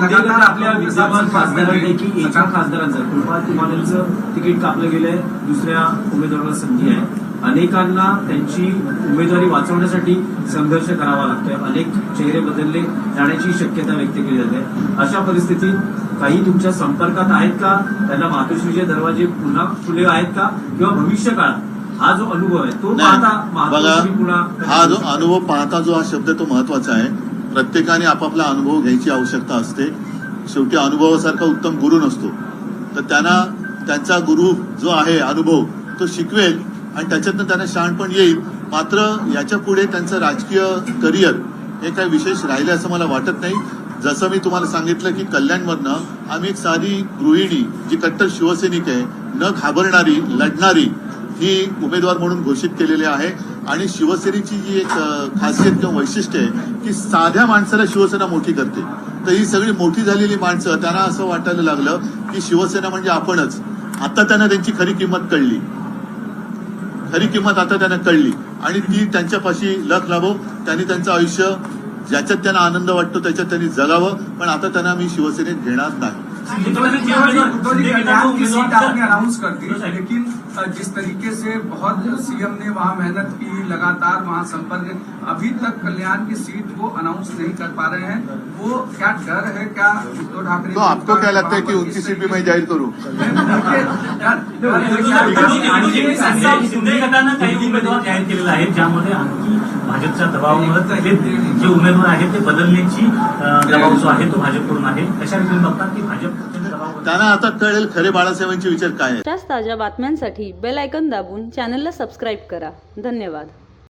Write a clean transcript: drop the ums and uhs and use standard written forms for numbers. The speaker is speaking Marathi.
लगातार आपल्या विद्यमान खासदारांपैकी एका खासदारांचं कृपाल तुमानेचं तिकीट कापलं गेलंय, दुसऱ्या उमेदवाराला संधी आहे. अनेकांना त्यांची उमेदवारी वाचवण्यासाठी संघर्ष करावा लागतोय. अनेक चेहरे बदलले जाण्याची शक्यता व्यक्त केली जाते. अशा परिस्थितीत काही तुमच्या संपर्कात आहेत का? त्यांना मातोश्रीचे दरवाजे पुन्हा खुले आहेत का? किंवा भविष्य काळात हा जो अनुभव आहे तो पाहता मातोश्री पुन्हा हा जो अनुभव पाहता जो हा शब्द तो महत्वाचा आहे. प्रत्येकाने आपापला अनुभव घ्यायची आवश्यकता असते. शेवटी अनुभवासारखा उत्तम गुरु नसतो. तर त्यांना त्यांचा गुरु जो आहे अनुभव तो शिकवेल आणि त्याच्यातनं त्यांना शहाणपण येईल. मात्र याच्या पुढे त्यांचं राजकीय करिअर हे काही विशेष राहिले असं मला वाटत नाही. जसं मी तुम्हाला सांगितलं की कल्याणमधनं आम्ही एक साधी गृहिणी जी कट्टर शिवसैनिक आहे, न घाबरणारी, लढणारी ही उमेदवार म्हणून घोषित केलेली आहे. आणि शिवसेनेची जी एक खासियत किंवा वैशिष्ट्य आहे की साध्या माणसाला शिवसेना मोठी करते. तर ही सगळी मोठी झालेली माणसं त्यांना असं वाटायला लागलं की शिवसेना म्हणजे आपणच. आता त्यांना त्यांची खरी किंमत कळली. खरी किंमत आता त्यांना कळली आणि ती त्यांच्यापाशी लख लावो. त्यांनी त्यांचं आयुष्य ज्याच्यात त्यांना आनंद वाटतो त्याच्यात त्यांनी जगावं. पण आता त्यांना मी शिवसेनेत घेणार नाही. अनाउंस कर दी, लेकिन जिस तरीके से बहुत सीएम ने वहाँ मेहनत की, लगातार वहाँ संपर्क, अभी तक कल्याण की सीट वो अनाउंस नहीं कर पा रहे हैं. वो क्या डर है? क्या उद्धव ठाकरे तो आपको क्या लगता है कि उनकी सीट भी मैं जाहीर करूं? शिंदे गटानं काही उमेदवार जाहीर केलेला आहे, ज्यामध्ये आणखी भाजपच्या दबावामुळे जे उमेदवार आहेत ते बदलण्याची दबाव जो आहे तो भाजपकडून आहे. कशा रीतीने बघतात की भाजप त्यांना आता कळेल खरे बाळासाहेबांचे विचार काय आहेत. ताज्या बातम्यांसाठी बेल आयकॉन दाबून चॅनलला सबस्क्राईब करा. धन्यवाद.